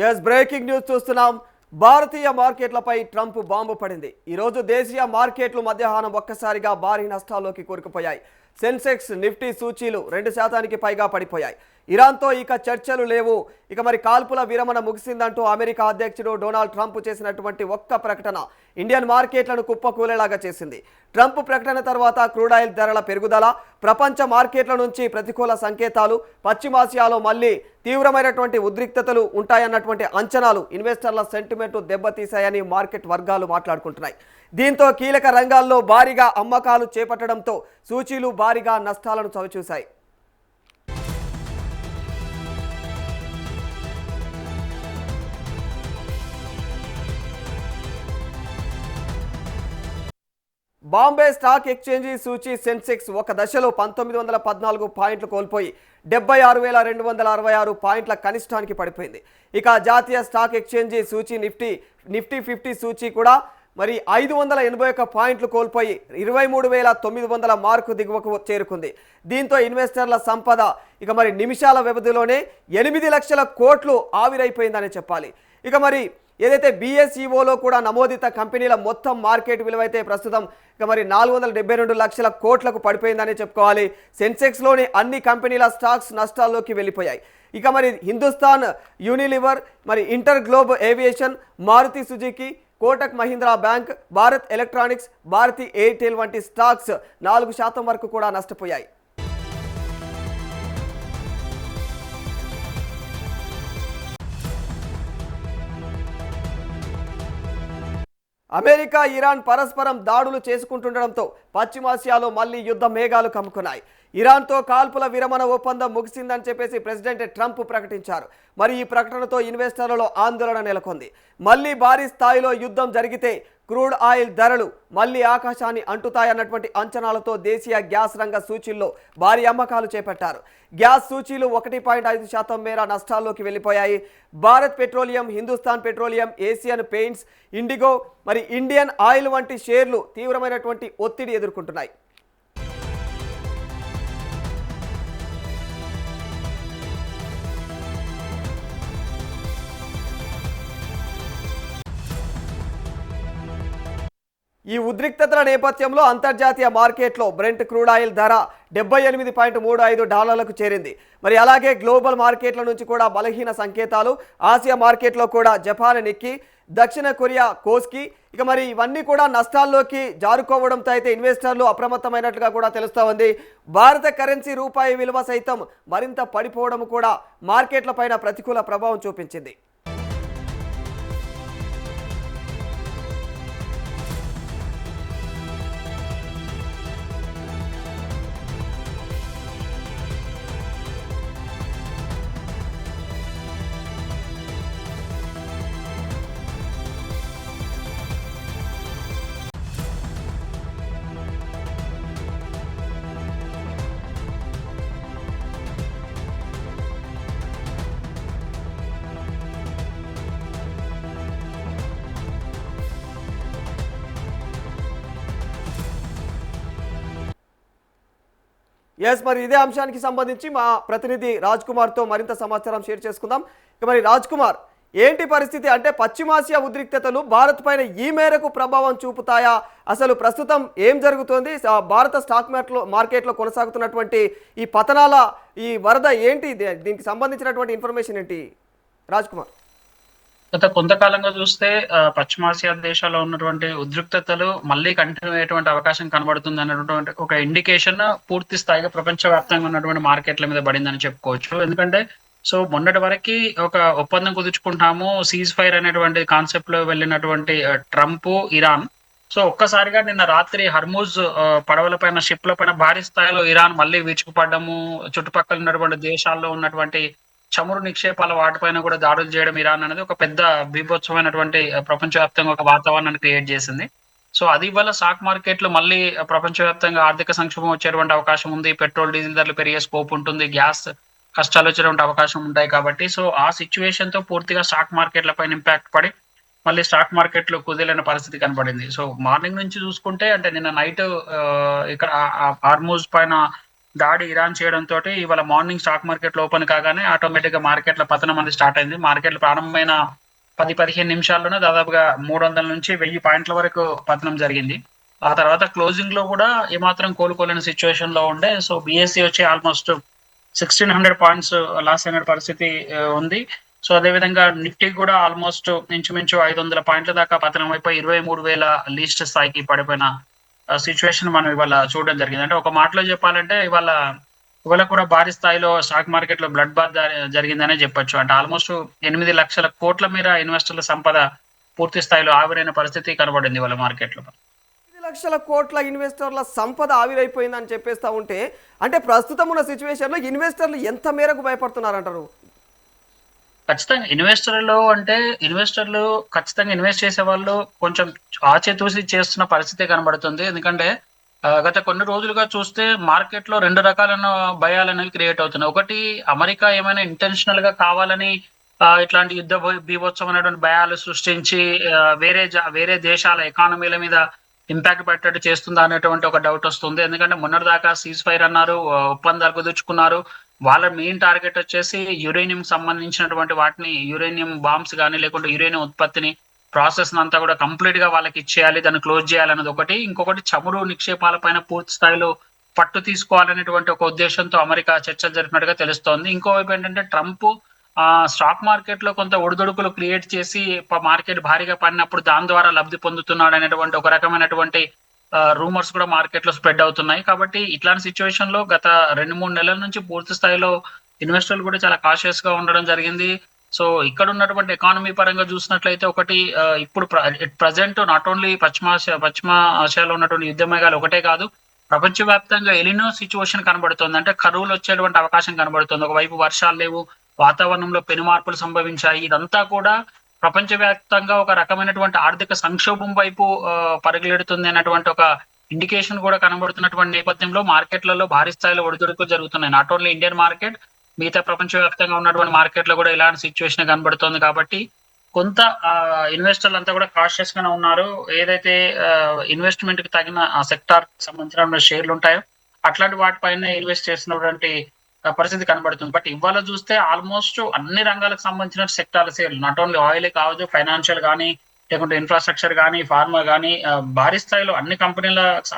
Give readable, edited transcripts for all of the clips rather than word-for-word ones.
Yes breaking news చూస్తున్నాం. భారతీయ మార్కెట్లపై Trump bomb పడింది. ఈరోజు దేశీయ మార్కెట్లు మధ్యాహ్నం ఒక్కసారిగా భారీ నష్టాల్లోకి కూరుకుపోయాయి. సెన్సెక్స్, నిఫ్టీ సూచీలు 2% పైగా పడిపోయాయి. ఇరాన్తో ఇక చర్చలు లేవు. ఇక మరి కాల్పుల విరమణ ముగిసిందంటూ అమెరికా అధ్యక్షుడు డొనాల్డ్ ట్రంప్ చేసినటువంటి ఒక్క ప్రకటన ఇండియన్ మార్కెట్లను కుప్పకూలేలాగా చేసింది. ట్రంప్ ప్రకటన తర్వాత క్రూడ్ ఆయిల్ ధరల పెరుగుదల, ప్రపంచ మార్కెట్ల నుంచి ప్రతికూల సంకేతాలు, పశ్చిమాసియాలో మళ్ళీ తీవ్రమైనటువంటి ఉద్రిక్తతలు ఉంటాయన్నటువంటి అంచనాలు ఇన్వెస్టర్ల సెంటిమెంట్ దెబ్బతీశాయని మార్కెట్ వర్గాలు మాట్లాడుకుంటున్నాయి. దీంతో కీలక రంగాల్లో భారీగా అమ్మకాలు చేపట్టడంతో సూచీలు భారీగా నష్టాలను చవిచూశాయి. బాంబే స్టాక్ ఎక్స్చేంజీ సూచీ సెన్సెక్స్ ఒక దశలో 1914 పాయింట్లు కోల్పోయి 76,266 పాయింట్ల కనిష్టానికి పడిపోయింది. ఇక జాతీయ స్టాక్ ఎక్స్చేంజీ సూచీ నిఫ్టీ 50 సూచీ కూడా మరి 581 పాయింట్లు కోల్పోయి 23,900 మార్కు దిగువకు చేరుకుంది. దీంతో ఇన్వెస్టర్ల సంపద ఇక మరి నిమిషాల వ్యవధిలోనే 8 లక్షల కోట్లు ఆవిరైపోయిందని చెప్పాలి. ఇక మరి ఏదైతే బిఎస్ఈఓలో కూడా నమోదిత కంపెనీల మొత్తం మార్కెట్ విలువ అయితే ప్రస్తుతం ఇక మరి 472 లక్షల కోట్లకు పడిపోయిందని చెప్పుకోవాలి. సెన్సెక్స్లోని అన్ని కంపెనీల స్టాక్స్ నష్టాల్లోకి వెళ్ళిపోయాయి. ఇక మరి హిందుస్థాన్ యూనిలివర్, మరి InterGlobe Aviation, Maruti Suzuki, Kotak Mahindra Bank, Bharat Electronics, Bharti Airtel వంటి స్టాక్స్ 4% వరకు కూడా నష్టపోయాయి. అమెరికా, ఇరాన్ పరస్పరం దాడులు చేసుకుంటుండడంతో పశ్చిమాసియాలో మళ్లీ యుద్ధ మేఘాలు కమ్ముకున్నాయి. ఇరాన్తో కాల్పుల విరమణ ఒప్పందం ముగిసిందని చెప్పేసి ప్రెసిడెంట్ ట్రంప్ ప్రకటించారు. మరి ఈ ప్రకటనతో ఇన్వెస్టర్లలో ఆందోళన నెలకొంది. మళ్లీ భారీ స్థాయిలో యుద్ధం జరిగితే క్రూడ్ ఆయిల్ ధరలు మళ్లీ ఆకాశాన్ని అంటుతాయన్నటువంటి అంచనాలతో దేశీయ గ్యాస్ రంగ సూచీల్లో భారీ అమ్మకాలు చేపట్టారు. గ్యాస్ సూచీలు 1.5% మేర నష్టాల్లోకి వెళ్ళిపోయాయి. Bharat petroleum, Hindustan petroleum, Asian paints, IndiGo, మరి ఇండియన్ ఆయిల్ వంటి షేర్లు తీవ్రమైనటువంటి ఒత్తిడి ఎదుర్కొంటున్నాయి. ఈ ఉద్రిక్తతల నేపథ్యంలో అంతర్జాతీయ మార్కెట్లో బ్రెంట్ క్రూడ్ ఆయిల్ ధర $78.35 చేరింది. మరి అలాగే గ్లోబల్ మార్కెట్ల నుంచి కూడా బలహీన సంకేతాలు. ఆసియా మార్కెట్లో కూడా జపాన్ నిక్కీ, దక్షిణ కొరియా కోస్కి ఇక మరి ఇవన్నీ కూడా నష్టాల్లోకి జారుకోవడంతో అయితే ఇన్వెస్టర్లు అప్రమత్తమైనట్లుగా కూడా తెలుస్తూ ఉంది. భారత కరెన్సీ రూపాయి విలువ సైతం మరింత పడిపోవడం కూడా మార్కెట్లపైన ప్రతికూల ప్రభావం చూపించింది. ఎస్, మరి ఇదే అంశానికి సంబంధించి మా ప్రతినిధి రాజ్ కుమార్తో మరింత సమాచారం షేర్ చేసుకుందాం. ఇక మరి రాజ్ కుమార్, ఏంటి పరిస్థితి? అంటే పశ్చిమాసియా ఉద్రిక్తతలు భారత్ పైన ఈ మేరకు ప్రభావం చూపుతాయా? అసలు ప్రస్తుతం ఏం జరుగుతోంది? భారత స్టాక్ మార్కెట్లో కొనసాగుతున్నటువంటి ఈ పతనాల ఈ వరద ఏంటి? దీనికి సంబంధించినటువంటి ఇన్ఫర్మేషన్ ఏంటి రాజ్ కుమార్? గత కొంతకాలంగా చూస్తే పశ్చిమాసియా దేశాల్లో ఉన్నటువంటి ఉద్రిక్తతలు మళ్ళీ కంటిన్యూ అయ్యేటువంటి అవకాశం కనబడుతుంది అన్నటువంటి ఒక ఇండికేషన్ పూర్తి స్థాయిగా ప్రపంచవ్యాప్తంగా ఉన్నటువంటి మార్కెట్ల మీద పడిందని చెప్పుకోవచ్చు. ఎందుకంటే మొన్నటి వరకు ఒక ఒప్పందం కుదుర్చుకుంటాము, సీజ్ ఫైర్ అనేటువంటి కాన్సెప్ట్ లో వెళ్ళినటువంటి ట్రంప్, ఇరాన్ ఒక్కసారిగా నిన్న రాత్రి హర్మూజ్ పడవల పైన, షిప్ల పైన భారీ స్థాయిలో ఇరాన్ మళ్ళీ విరుచుకుపడ్డము, చుట్టుపక్కల ఉన్నటువంటి దేశాల్లో ఉన్నటువంటి చమురు నిక్షేపాల వాటిపైన కూడా దాడులు చేయడం ఇరాన్ అనేది ఒక పెద్ద బీభత్సమైనటువంటి ప్రపంచవ్యాప్తంగా ఒక వాతావరణాన్ని క్రియేట్ చేసింది. అది వల్ల స్టాక్ మార్కెట్లు మళ్ళీ ప్రపంచవ్యాప్తంగా ఆర్థిక సంక్షోభం వచ్చేటువంటి అవకాశం ఉంది. పెట్రోల్, డీజిల్ ధరలు పెరిగే స్కోప్ ఉంటుంది, గ్యాస్ కష్టాలు వచ్చేటువంటి అవకాశం ఉంటాయి. కాబట్టి ఆ సిచ్యువేషన్ తో పూర్తిగా స్టాక్ మార్కెట్ల పైన ఇంపాక్ట్ పడి మళ్ళీ స్టాక్ మార్కెట్లు కుదేలైన పరిస్థితి కనబడింది. మార్నింగ్ నుంచి చూసుకుంటే అంటే నిన్న నైట్ ఇక్కడ హార్మూజ్ పైన దాడి ఇరాన్ చేయడంతో ఇవాళ మార్నింగ్ స్టాక్ మార్కెట్ ఓపెన్ కాగానే ఆటోమేటిక్ గా మార్కెట్ల పతనం అనేది స్టార్ట్ అయింది. మార్కెట్లు ప్రారంభమైన 10-15 నిమిషాల్లోనే దాదాపుగా 300 నుంచి 1000 పాయింట్ల వరకు పతనం జరిగింది. ఆ తర్వాత క్లోజింగ్ లో కూడా ఏమాత్రం కోలుకోలేని సిచ్యువేషన్ లో ఉండే. సో బిఎస్సి వచ్చి ఆల్మోస్ట్ 1600 పాయింట్స్ లాస్ అయిన పరిస్థితి ఉంది. సో అదే విధంగా నిఫ్టీ కూడా ఆల్మోస్ట్ ఇంచుమించు 500 పాయింట్ల దాకా పతనం అయిపోయి 23,000 లీస్ట్ స్థాయికి పడిపోయిన సిచ్యువేషన్ మనం ఇవాళ చూడడం జరిగింది. అంటే ఒక మాటలో చెప్పాలంటే ఇవాళ కూడా భారీ స్థాయిలో స్టాక్ మార్కెట్ లో బ్లడ్ బాత్ జరిగిందనే చెప్పొచ్చు. అంటే ఆల్మోస్ట్ 8 లక్షల కోట్ల మేర ఇన్వెస్టర్ల సంపద పూర్తి స్థాయిలో ఆవిరైన పరిస్థితి కనబడింది ఇవాళ మార్కెట్ లో. 5 లక్షల కోట్ల ఇన్వెస్టర్ల సంపద ఆవిరైపోయిందని చెప్పేస్తా ఉంటే, అంటే ప్రస్తుతం ఉన్న సిచ్యువేషన్లో ఇన్వెస్టర్లు ఎంత మేరకు భయపడుతున్నారంటారు? ఖచ్చితంగా ఇన్వెస్టర్లు ఖచ్చితంగా ఇన్వెస్ట్ చేసే వాళ్ళు కొంచెం ఆచితూచి చేస్తున్న పరిస్థితి కనబడుతుంది. ఎందుకంటే గత కొన్ని రోజులుగా చూస్తే మార్కెట్ లో 2 రకాలైన భయాలు అనేవి క్రియేట్ అవుతున్నాయి. ఒకటి, అమెరికా ఏమైనా ఇంటెన్షనల్ గా కావాలని ఇట్లాంటి బీభత్సమైనటువంటి భయాలు సృష్టించి వేరే దేశాల ఎకానమీల మీద ఇంపాక్ట్ పెట్టేట్టు చేస్తుందా అనేటువంటి ఒక డౌట్ వస్తుంది. ఎందుకంటే మొన్నటిదాకా సీజ్ ఫైర్ అన్నారు, ఒప్పందాలు కుదుర్చుకున్నారు. వాళ్ళ మెయిన్ టార్గెట్ వచ్చేసి యురేనియం సంబంధించినటువంటి వాటిని, యురేనియం బాంబ్స్ కానీ లేకుంటే యురేనియం ఉత్పత్తిని ప్రాసెస్ అంతా కూడా కంప్లీట్ గా వాళ్ళకి ఇచ్చేయాలి, దాన్ని క్లోజ్ చేయాలన్నది ఒకటి. ఇంకొకటి, చమురు నిక్షేపాల పైన పూర్తి స్థాయిలో పట్టు తీసుకోవాలనేటువంటి ఒక ఉద్దేశంతో అమెరికా చర్చలు జరిపినట్టుగా తెలుస్తోంది. ఇంకోవైపు ఏంటంటే ట్రంప్ స్టాక్ మార్కెట్ లో కొంత ఒడిదుడుకులు క్రియేట్ చేసి మార్కెట్ భారీగా పడినప్పుడు దాని ద్వారా లబ్ధి పొందుతున్నాడు అనేటువంటి ఒక రకమైనటువంటి రూమర్స్ కూడా మార్కెట్ లో స్ప్రెడ్ అవుతున్నాయి. కాబట్టి ఇట్లాంటి సిచ్యువేషన్ లో గత 2-3 నెలల నుంచి పూర్తి స్థాయిలో ఇన్వెస్టర్లు కూడా చాలా కాషియస్ గా ఉండడం జరిగింది. సో ఇక్కడ ఉన్నటువంటి ఎకానమీ పరంగా చూసినట్లయితే ఒకటి, ఇప్పుడు ప్రజెంట్ నాట్ ఓన్లీ పశ్చిమ ఆసియాలో ఉన్నటువంటి యుద్ధ మేఘాలు ఒకటే కాదు, ప్రపంచవ్యాప్తంగా ఎలినో సిచ్యువేషన్ కనబడుతుంది. అంటే కరువులు వచ్చేటువంటి అవకాశం కనబడుతుంది. ఒకవైపు వర్షాలు లేవు, వాతావరణంలో పెను మార్పులు సంభవించాయి. ఇదంతా కూడా ప్రపంచవ్యాప్తంగా ఒక రకమైనటువంటి ఆర్థిక సంక్షోభం వైపు పరుగులెడుతుంది అన్నటువంటి ఒక ఇండికేషన్ కూడా కనబడుతున్నటువంటి నేపథ్యంలో మార్కెట్లలో భారీ స్థాయిలో ఒడిదుడుకులు జరుగుతున్నాయి. నాట్ ఓన్లీ ఇండియన్ మార్కెట్, మిగతా ప్రపంచవ్యాప్తంగా ఉన్నటువంటి మార్కెట్లో కూడా ఇలాంటి సిచ్యువేషన్ కనబడుతోంది. కాబట్టి కొంత ఇన్వెస్టర్లు అంతా కూడా కాషియస్ గానే ఉన్నారు. ఏదైతే ఇన్వెస్ట్మెంట్ కి తగిన సెక్టార్ సంబంధించిన షేర్లు ఉంటాయో అట్లాంటి వాటిపైన ఇన్వెస్ట్ చేసినటువంటి పరిస్థితి కనబడుతుంది. బట్ ఇవాళ చూస్తే ఆల్మోస్ట్ అన్ని రంగాలకు సంబంధించిన సెక్టార్ షేర్లు, నాట్ ఓన్లీ ఆయిల్ కావచ్చు, ఫైనాన్షియల్ కానీ లేకుంటే ఇన్ఫ్రాస్ట్రక్చర్ కానీ, ఫార్మా కానీ, భారీ స్థాయిలో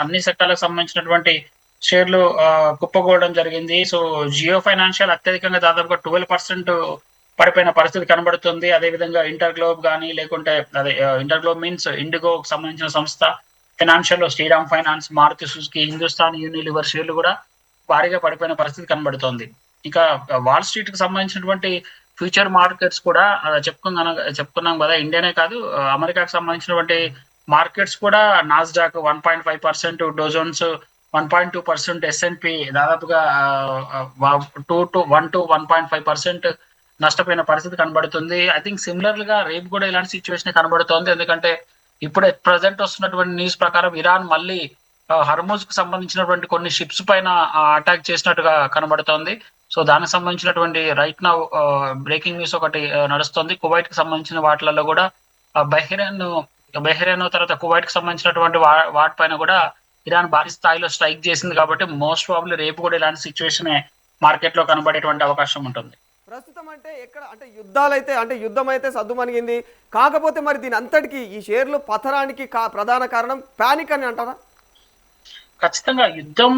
అన్ని సెక్టార్లకు సంబంధించినటువంటి షేర్లు కుప్పకూడడం జరిగింది. సో జియో ఫైనాన్షియల్ అత్యధికంగా దాదాపుగా 12% పడిపోయిన పరిస్థితి కనబడుతుంది. అదేవిధంగా ఇంటర్ గ్లోబ్ కానీ లేకుంటే ఇంటర్ గ్లోబ్ మీన్స్ ఇండిగో సంబంధించిన సంస్థ, ఫైనాన్షియల్ లో Shriram Finance, Maruti Suzuki, Hindustan Unilever షేర్లు కూడా భారీగా పడిపోయిన పరిస్థితి కనబడుతోంది. ఇక వాల్ స్ట్రీట్ కి సంబంధించినటువంటి ఫ్యూచర్ మార్కెట్స్ కూడా చెప్పుకున్నాం కదా, ఇండియానే కాదు అమెరికాకు సంబంధించినటువంటి మార్కెట్స్ కూడా నాస్డాక్ 1.5%, డోజోన్స్ 1.2%, ఎస్ఎన్పి దాదాపుగా 1 to 1.5% నష్టపోయిన పరిస్థితి కనబడుతుంది. ఐ థింక్ సిమిలర్ గా రేపు కూడా ఇలాంటి సిచ్యువేషన్ కనబడుతోంది. ఎందుకంటే ఇప్పుడు ప్రజెంట్ వస్తున్నటువంటి న్యూస్ ప్రకారం ఇరాన్ మళ్ళీ హర్మూజ్ కు సంబంధించినటువంటి కొన్ని షిప్స్ పైన అటాక్ చేసినట్టుగా కనబడుతోంది. సో దానికి సంబంధించినటువంటి రైట్ నౌ బ్రేకింగ్ న్యూస్ ఒకటి నడుస్తుంది. కువైట్ కి సంబంధించిన వాటిలలో కూడా బహ్రెయిన్ తర్వాత కువైట్ కి సంబంధించినటువంటి వాటిపైన కూడా ఇరాన్ భారీ స్థాయిలో స్ట్రైక్ చేసింది. కాబట్టి మోస్ట్ ప్రాబ్లీ రేపు కూడా ఇలాంటి సిచ్యువేషన్ మార్కెట్ లో కనబడేటువంటి అవకాశం ఉంటుంది. ప్రస్తుతం అంటే ఎక్కడ అంటే యుద్ధం అయితే సద్దుమణిగింది. కాకపోతే మరి దీని అంతటికి ఈ షేర్లు పతనానికి ప్రధాన కారణం పానిక్ అని అంటారా? ఖచ్చితంగా యుద్ధం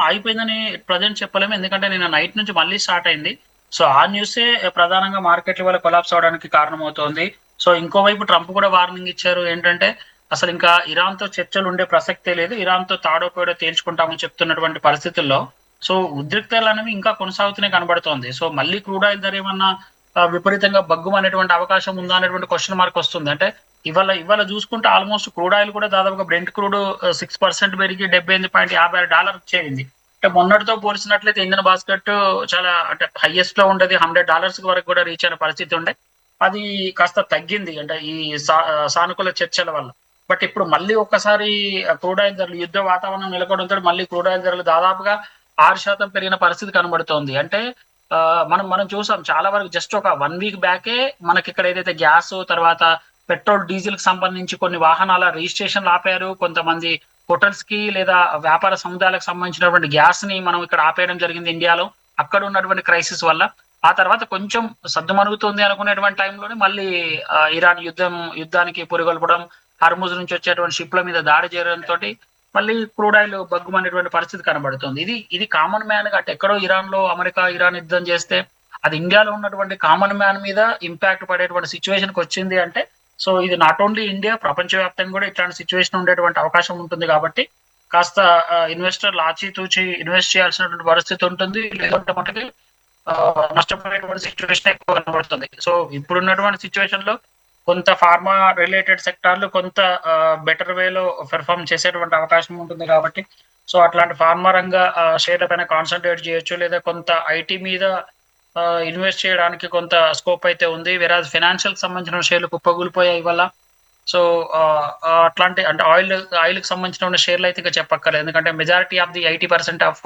ఆగిపోయిందని ప్రజెంట్ చెప్పలేము. ఎందుకంటే నిన్న నైట్ నుంచి మళ్ళీ స్టార్ట్ అయింది. సో ఆ న్యూసే ప్రధానంగా మార్కెట్ల వల్ల కొలాప్స్ అవడానికి కారణమవుతోంది. సో ఇంకోవైపు ట్రంప్ కూడా వార్నింగ్ ఇచ్చారు. ఏంటంటే అసలు ఇంకా ఇరాన్ తో చర్చలు ఉండే ప్రసక్తే లేదు, ఇరాన్ తో తాడోపేడో తేల్చుకుంటామని చెప్తున్నటువంటి పరిస్థితుల్లో సో ఉద్రిక్తలు అనేవి ఇంకా కొనసాగుతూనే కనబడుతోంది. సో మళ్ళీ క్రూడ్ ఆయిల్ ధర ఏమన్నా విపరీతంగా బగ్గుమనేటువంటి అవకాశం ఉందా అనేటువంటి క్వశ్చన్ మార్క్ వస్తుంది. అంటే ఇవాళ చూసుకుంటే ఆల్మోస్ట్ క్రూడ్ ఆయిల్ కూడా దాదాపుగా బ్రెంట్ క్రూడ్ 6% పెరిగి $78.56 చేరింది. అంటే మొన్నటితో పోల్చినట్లయితే ఇంధన బాస్కెట్ చాలా అంటే హైయెస్ట్ లో ఉండేది $100 వరకు కూడా రీచ్ అయిన పరిస్థితి ఉండే, అది కాస్త తగ్గింది అంటే ఈ సానుకూల చర్చల వల్ల. బట్ ఇప్పుడు మళ్ళీ ఒక్కసారి క్రూడ్ ఆయిల్ ధరలు యుద్ధ వాతావరణం నెలకొడంతో మళ్ళీ క్రూడ్ ఆయిల్ ధరలు దాదాపుగా 6% పెరిగిన పరిస్థితి కనబడుతోంది. అంటే మనం చూసాం చాలా వరకు జస్ట్ ఒక 1 వీక్ బ్యాకే మనకి ఇక్కడ ఏదైతే గ్యాస్ తర్వాత పెట్రోల్ డీజిల్ కి సంబంధించి కొన్ని వాహనాల రిజిస్ట్రేషన్లు ఆపారు, కొంతమంది హోటల్స్ కి లేదా వ్యాపార సముదాయాలకు సంబంధించినటువంటి గ్యాస్ ని మనం ఇక్కడ ఆపేయడం జరిగింది ఇండియాలో, అక్కడ ఉన్నటువంటి క్రైసిస్ వల్ల. ఆ తర్వాత కొంచెం సద్దుమణుగుతుంది అనుకునేటువంటి టైంలోనే మళ్ళీ ఇరాన్ యుద్ధానికి పురిగొల్పడం, హర్ముజ్ నుంచి వచ్చేటువంటి షిప్ల మీద దాడి చేయడంతో మళ్ళీ క్రూడ్ ఆయిల్ బగ్గుమనేటువంటి పరిస్థితి కనబడుతుంది. ఇది కామన్ మ్యాన్ అటు ఎక్కడో అమెరికా ఇరాన్ యుద్ధం చేస్తే అది ఇండియాలో ఉన్నటువంటి కామన్ మ్యాన్ మీద ఇంపాక్ట్ పడేటువంటి సిచ్యువేషన్కి వచ్చింది అంటే, సో ఇది నాట్ ఓన్లీ ఇండియా, ప్రపంచవ్యాప్తంగా కూడా ఇట్లాంటి సిచ్యువేషన్ ఉండేటువంటి అవకాశం ఉంటుంది. కాబట్టి కాస్త ఇన్వెస్టర్లు ఆచితూచి ఇన్వెస్ట్ చేయాల్సినటువంటి పరిస్థితి ఉంటుంది. లేదంటే మనకి నష్టపోయేటువంటి సిచ్యువేషన్ ఎక్కువ కనబడుతుంది. సో ఇప్పుడున్నటువంటి సిచ్యువేషన్ లో కొంత ఫార్మా రిలేటెడ్ సెక్టార్లు కొంత బెటర్ వేలో పెర్ఫార్మ్ చేసేటువంటి అవకాశం ఉంటుంది. కాబట్టి సో అట్లాంటి ఫార్మా రంగ షేర్ల పైన కాన్సన్ట్రేట్ చేయొచ్చు, లేదా కొంత ఐటీ మీద ఇన్వెస్ట్ చేయడానికి కొంత స్కోప్ అయితే ఉంది. వెరాజ్ ఫైనాన్షియల్ సంబంధించిన షేర్లు కుప్పగూలిపోయాయి వల్ల. సో అట్లాంటి అంటే ఆయిల్ కి సంబంధించిన షేర్లు అయితే ఇక చెప్పక్కర్లేదు, ఎందుకంటే majority of the 80% of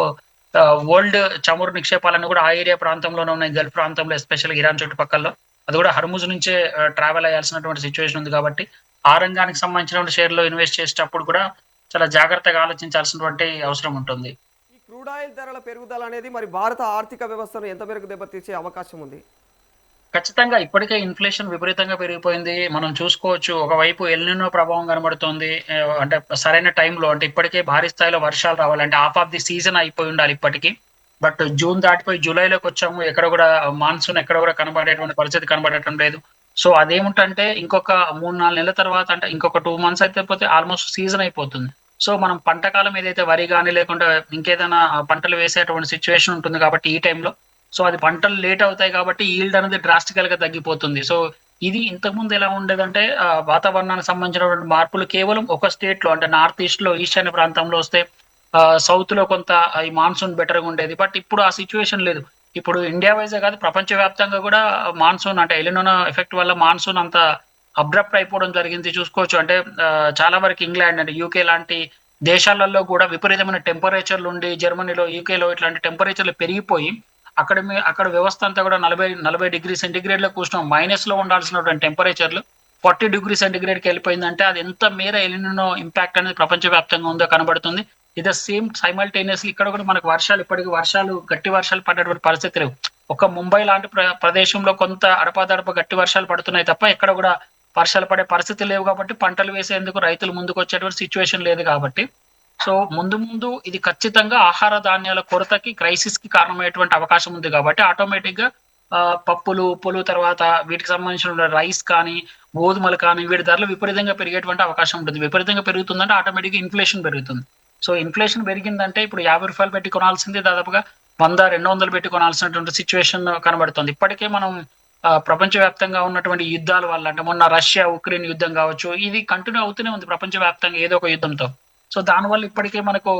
world చమురు నిక్షేపాలన్నీ కూడా ఆ ఏరియా ప్రాంతంలోనే ఉన్నాయి, గల్ఫ్ ప్రాంతంలో, ఎస్పెషల్ ఇరాన్ చుట్టుపక్కల. అది కూడా హర్ముజ్ నుంచే ట్రావెల్ అయ్యాల్సినటువంటి సిచ్యువేషన్ ఉంది. కాబట్టి ఆ రంగానికి సంబంధించిన షేర్లో ఇన్వెస్ట్ చేసేటప్పుడు కూడా చాలా జాగ్రత్తగా ఆలోచించాల్సినటువంటి అవసరం ఉంటుంది. ఈ క్రూడ్ ఆయిల్ ధరల పెరుగుదల అనేది మరి భారత ఆర్థిక వ్యవస్థను ఎంత మేరకు దెబ్బతీసే అవకాశం ఉంది? ఖచ్చితంగా ఇప్పటికే ఇన్ఫ్లేషన్ విపరీతంగా పెరిగిపోయింది. మనం చూసుకోవచ్చు, ఒకవైపు ఎల్‌నినో ప్రభావం కనబడుతోంది. అంటే సరైన టైంలో, అంటే ఇప్పటికే భారీ స్థాయిలో వర్షాలు రావాలంటే హాఫ్ ఆఫ్ ది సీజన్ అయిపోయి ఉండాలి ఇప్పటికి. బట్ జూన్ దాటిపోయి జూలైలోకి వచ్చాము, ఎక్కడ కూడా మాన్సూన్ ఎక్కడ కూడా కనబడేటువంటి పరిస్థితి కనబడటం లేదు. సో అదేమిటంటే ఇంకొక 3-4 నెలల తర్వాత, అంటే ఇంకొక 2 మంత్స్ అయిపోతే ఆల్మోస్ట్ సీజన్ అయిపోతుంది. సో మనం పంట కాలం ఏదైతే వరి కానీ లేకుంటే ఇంకేదైనా పంటలు వేసేటువంటి సిచ్యువేషన్ ఉంటుంది కాబట్టి ఈ టైంలో, సో అది పంటలు లేట్ అవుతాయి కాబట్టి ఈల్డ్ అనేది డ్రాస్టికల్ గా తగ్గిపోతుంది. సో ఇది ఇంతకుముందు ఎలా ఉండేదంటే వాతావరణానికి సంబంధించినటువంటి మార్పులు కేవలం ఒక స్టేట్ లో, అంటే నార్త్ ఈస్ట్ లో, ఈశాన్య ప్రాంతంలో వస్తే సౌత్ లో కొంత ఈ మాన్సూన్ బెటర్ గా ఉండేది. బట్ ఇప్పుడు ఆ సిచ్యువేషన్ లేదు. ఇప్పుడు ఇండియా వైజే కాదు, ప్రపంచ వ్యాప్తంగా కూడా మాన్సూన్ అంటే ఎలినోనో ఎఫెక్ట్ వల్ల మాన్సూన్ అంత అబ్రప్ట్ అయిపోవడం జరిగింది. చూసుకోవచ్చు, అంటే చాలా వరకు ఇంగ్లాండ్ అంటే యూకే లాంటి దేశాలలో కూడా విపరీతమైన టెంపరేచర్లు ఉండి, జర్మనీలో, యూకేలో ఇట్లాంటి టెంపరేచర్లు పెరిగిపోయి అక్కడ వ్యవస్థ అంతా కూడా 40 డిగ్రీ సెంటిగ్రేడ్ లో కూర్చున్నాం. మైనస్ లో ఉండాల్సినటువంటి టెంపరేచర్లు 40 డిగ్రీ సెంటిగ్రేడ్కి వెళ్ళిపోయిందంటే అది ఎంత మేర ఎలినో ఇంపాక్ట్ అనేది ప్రపంచ వ్యాప్తంగా ఉందో కనబడుతుంది. ఇది సేమ్ సైమల్టేనియస్లీ ఇక్కడ కూడా మనకు ఇప్పటికి గట్టి వర్షాలు పడేటువంటి పరిస్థితి లేవు. ఒక ముంబై లాంటి ప్రదేశంలో కొంత అడపాదడప గట్టి వర్షాలు పడుతున్నాయి తప్ప ఎక్కడ కూడా వర్షాలు పడే పరిస్థితి లేవు. కాబట్టి పంటలు వేసేందుకు రైతులు ముందుకు వచ్చేటువంటి సిచ్యువేషన్ లేదు. కాబట్టి సో ముందు ఇది ఖచ్చితంగా ఆహార ధాన్యాల కొరతకి, క్రైసిస్ కి కారణమయ్యేటువంటి అవకాశం ఉంది. కాబట్టి ఆటోమేటిక్ గా పప్పులు, ఉప్పులు, తర్వాత వీటికి సంబంధించిన రైస్ కానీ, గోధుమలు కానీ, వీటి ధరలు విపరీతంగా పెరిగేటువంటి అవకాశం ఉంటుంది. విపరీతంగా పెరుగుతుందంటే ఆటోమేటిక్ గా ఇన్ఫ్లేషన్ పెరుగుతుంది. సో ఇన్ఫ్లేషన్ పెరిగిందంటే ఇప్పుడు ₹50 పెట్టి కొనాల్సింది దాదాపుగా 100-200 పెట్టి కొనాల్సినటువంటి సిచ్యువేషన్ కనబడుతుంది. ఇప్పటికే మనం ప్రపంచవ్యాప్తంగా ఉన్నటువంటి యుద్ధాల వల్ల, అంటే మొన్న రష్యా ఉక్రెయిన్ యుద్ధం కావచ్చు, ఇది కంటిన్యూ అవుతూనే ఉంది ప్రపంచవ్యాప్తంగా ఏదో ఒక యుద్ధంతో. సో దానివల్ల ఇప్పటికే మనకు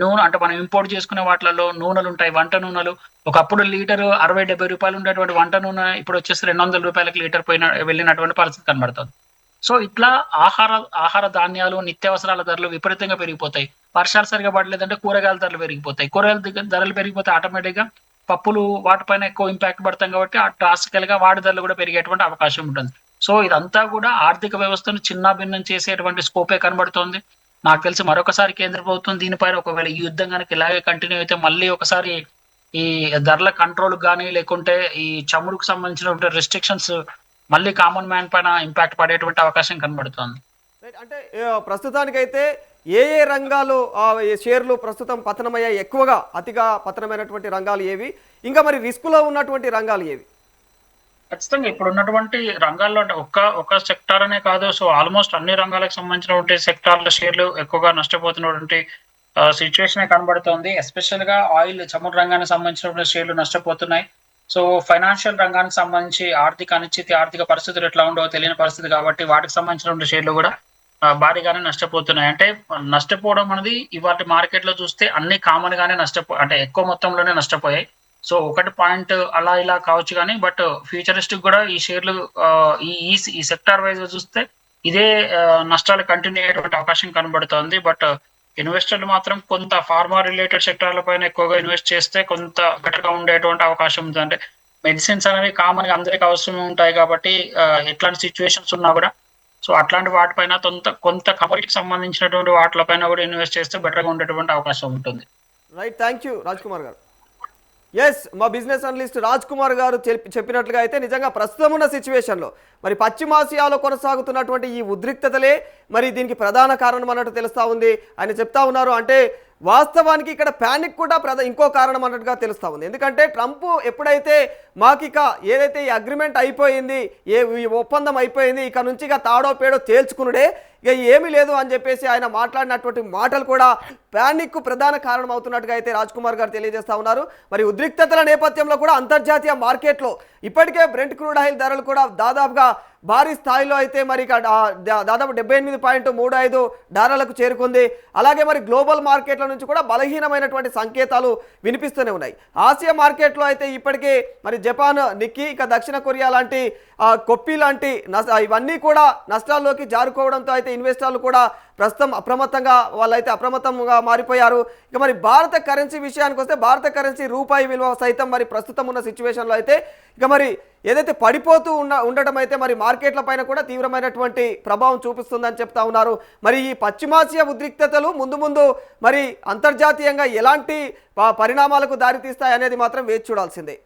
నూనె, అంటే మనం ఇంపోర్ట్ చేసుకునే వాటిలలో నూనెలు ఉంటాయి, వంట నూనెలు. ఒకప్పుడు లీటర్ ₹60-70 ఉండేటువంటి వంట నూనె ఇప్పుడు వచ్చేసి ₹200 లీటర్ వెళ్ళినటువంటి పరిస్థితి కనబడుతుంది. సో ఇట్లా ఆహార ధాన్యాలు, నిత్యావసరాల ధరలు విపరీతంగా పెరిగిపోతాయి. వర్షాలు సరిగా పడలేదంటే కూరగాయల ధరలు పెరిగిపోతాయి. కూరగాయల ధరలు పెరిగిపోతే ఆటోమేటిక్ గా పప్పులు వాటిపైన ఎక్కువ ఇంపాక్ట్ పడతాం. కాబట్టి ఆ డ్రాస్టికల్ గా వాటి ధరలు కూడా పెరిగేటువంటి అవకాశం ఉంటుంది. సో ఇదంతా కూడా ఆర్థిక వ్యవస్థను చిన్నాభిన్నం చేసేటువంటి స్కోపే కనబడుతోంది. నాకు తెలిసి మరొకసారి కేంద్ర ప్రభుత్వం దీనిపైన, ఒకవేళ ఈ యుద్ధం కనుక ఇలాగే కంటిన్యూ అయితే, మళ్ళీ ఒకసారి ఈ ధరల కంట్రోల్ కానీ, లేకుంటే ఈ చమురుకు సంబంధించినటువంటి రెస్ట్రిక్షన్స్ మళ్ళీ కామన్ మ్యాన్ పైన ఇంపాక్ట్ పడేటువంటి అవకాశం కనబడుతోంది. అంటే ప్రస్తుతానికైతే ఏ ఏ రంగాలు ఈ షేర్లు ప్రస్తుతం పతనమయ్యాయి, ఎక్కువగా అతిగా పతనమైనటువంటి రంగాలు ఏవి, ఇంకా మరి రిస్కులో ఉన్నటువంటి రంగాలు ఏవి? ఖచ్చితంగా ఇప్పుడు ఉన్నటువంటి రంగాల్లో, అంటే ఒక సెక్టార్ అనే కాదు, సో ఆల్మోస్ట్ అన్ని రంగాలకు సంబంధించినటువంటి సెక్టార్ల షేర్లు ఎక్కువగా నష్టపోతున్నటువంటి సిచ్యువేషన్ కనబడుతోంది. ఎస్పెషల్ గా ఆయిల్, చమురు రంగానికి సంబంధించినటువంటి షేర్లు నష్టపోతున్నాయి. సో ఫైనాన్షియల్ రంగానికి సంబంధించి ఆర్థిక అనిశ్చితి, ఆర్థిక పరిస్థితులు ఎట్లా ఉండవో తెలియని పరిస్థితి కాబట్టి వాటికి సంబంధించినటువంటి షేర్లు కూడా భారీగానే నష్టపోతున్నాయి. అంటే నష్టపోవడం అనేది ఇవాళ మార్కెట్ లో చూస్తే అన్ని కామన్ గానే అంటే ఎక్కువ మొత్తంలోనే నష్టపోయాయి. సో ఒకటి పాయింట్ అలా ఇలా కావచ్చు కానీ, బట్ ఫ్యూచరిస్టిక్ కూడా ఈ షేర్లు ఈ సెక్టార్ వైజ్ చూస్తే ఇదే నష్టాలు కంటిన్యూ అయ్యేటువంటి అవకాశం కనబడుతోంది. బట్ ఇన్వెస్టర్లు మాత్రం కొంత ఫార్మా రిలేటెడ్ సెక్టార్ల పైన ఎక్కువగా ఇన్వెస్ట్ చేస్తే కొంత బెటర్ గా ఉండేటువంటి అవకాశం ఉంది. అంటే మెడిసిన్స్ అనేవి కామన్ గా అందరికి అవసరం ఉంటాయి కాబట్టి ఎట్లాంటి సిచ్యువేషన్స్ ఉన్నా కూడా సో అట్లాంటి వాటిపైన కొంత కమోడిటీకి సంబంధించినటువంటి వాటిపైన కూడా ఇన్వెస్ట్ చేస్తే బెటర్గా ఉండేటువంటి అవకాశం ఉంటుంది. Right, thank you Raj Kumar గారు. ఎస్, మా బిజినెస్ అనలిస్ట్ రాజ్ కుమార్ గారు చెప్పినట్లుగా అయితే నిజంగా ప్రస్తుతం ఉన్న సిచ్యువేషన్లో మరి పశ్చిమాసియాలో కొనసాగుతున్నటువంటి ఈ ఉద్రిక్తతలే మరి దీనికి ప్రధాన కారణం అన్నట్టు తెలుస్తూ ఉంది. ఆయన చెప్తా ఉన్నారు. అంటే వాస్తవానికి ఇక్కడ ప్యానిక్ కూడా ఇంకో కారణం అన్నట్టుగా తెలుస్తూ ఉంది. ఎందుకంటే ట్రంప్ ఎప్పుడైతే మాకిక ఏదైతే ఈ అగ్రిమెంట్ అయిపోయింది, ఈ ఒప్పందం అయిపోయింది, ఇక నుంచి ఇక తాడో పేడో తేల్చుకునుడే, ఇక ఏమీ లేదు అని చెప్పేసి ఆయన మాట్లాడినటువంటి మాటలు కూడా ప్యానిక్ ప్రధాన కారణం అవుతున్నట్టుగా అయితే రాజ్ కుమార్ గారు తెలియజేస్తా ఉన్నారు. మరి ఉద్రిక్తతల నేపథ్యంలో కూడా అంతర్జాతీయ మార్కెట్లో ఇప్పటికే బ్రెంట్ క్రూడ్ ఆయిల్ ధరలు కూడా దాదాపుగా భారీ స్థాయిలో అయితే మరి దాదాపు $78.35 చేరుకుంది. అలాగే మరి గ్లోబల్ మార్కెట్ల నుంచి కూడా బలహీనమైనటువంటి సంకేతాలు వినిపిస్తూనే ఉన్నాయి. ఆసియా మార్కెట్లో అయితే ఇప్పటికే మరి జపాన్ నిక్కీ, ఇక దక్షిణ కొరియా లాంటి కొప్పి లాంటి ఇవన్నీ కూడా నష్టాల్లోకి జారుకోవడంతో అయితే ఇన్వెస్టర్లు కూడా ప్రస్తుతం అప్రమత్తంగా మారిపోయారు. ఇక మరి భారత కరెన్సీ విషయానికి వస్తే భారత కరెన్సీ రూపాయి విలువ సైతం మరి ప్రస్తుతం ఉన్న సిచ్యువేషన్లో అయితే ఇక మరి ఏదైతే పడిపోతూ ఉండటం అయితే మరి మార్కెట్ల పైన కూడా తీవ్రమైనటువంటి ప్రభావం చూపిస్తుందని చెప్తా ఉన్నారు. మరి ఈ పశ్చిమాసియా ఉద్రిక్తతలు ముందు మరి అంతర్జాతీయంగా ఎలాంటి పరిణామాలకు దారితీస్తాయి అనేది మాత్రం వేచి చూడాల్సిందే.